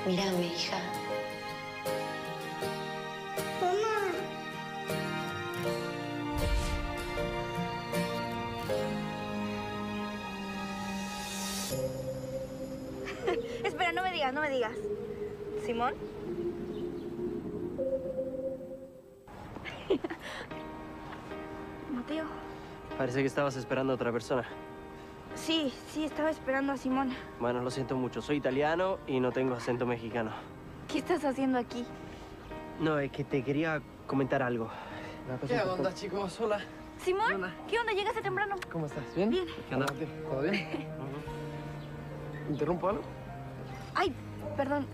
Mírame, hija. Mamá. Espera, no me digas, no me digas. ¿Simón? Mateo. Parece que estabas esperando a otra persona. Sí, estaba esperando a Simón. Bueno, lo siento mucho. Soy italiano y no tengo acento mexicano. ¿Qué estás haciendo aquí? No, es que te quería comentar algo. ¿Qué onda, chicos? Hola. Simón, ¿qué onda? ¿Llegaste temprano? ¿Cómo estás? ¿Bien? Bien. ¿Qué onda? ¿Todo bien? ¿Interrumpo algo? Ay, perdón.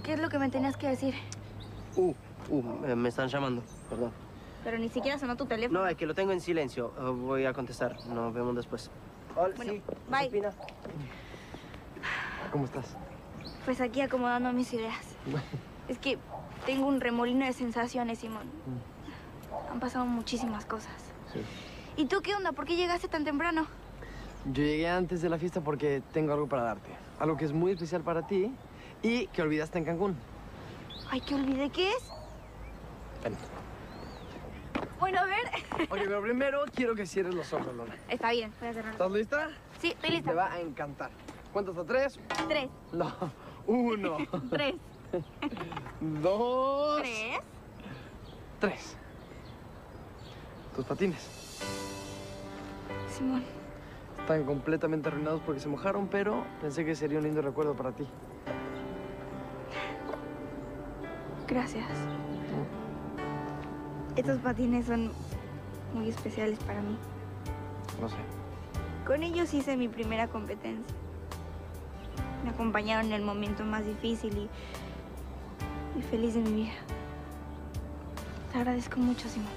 ¿Qué es lo que me tenías que decir? Me están llamando, perdón. Pero ni siquiera sonó tu teléfono. No, es que lo tengo en silencio. Voy a contestar. Nos vemos después. Hola, Bueno, sí. bye. Josefina. ¿Cómo estás? Pues aquí acomodando mis ideas. Es que tengo un remolino de sensaciones, Simón. Han pasado muchísimas cosas. Sí. ¿Y tú qué onda? ¿Por qué llegaste tan temprano? Yo llegué antes de la fiesta porque tengo algo para darte. Algo que es muy especial para ti y que olvidaste en Cancún. Ay, ¿qué olvidé? ¿Qué es? Ven. Bueno, a ver. Oye, pero primero quiero que cierres los ojos, Lola. Está bien, voy a cerrar. ¿Estás lista? Sí, estoy lista. Te va a encantar. ¿Cuántas hasta tres? 3. No. 1. 3. 2. 3. 3. Tus patines. Simón, Están completamente arruinados porque se mojaron, pero pensé que sería un lindo recuerdo para ti. gracias. Estos patines son muy especiales para mí. No sé. Con ellos hice mi primera competencia. Me acompañaron en el momento más difícil y feliz de mi vida. Te agradezco mucho, Simón.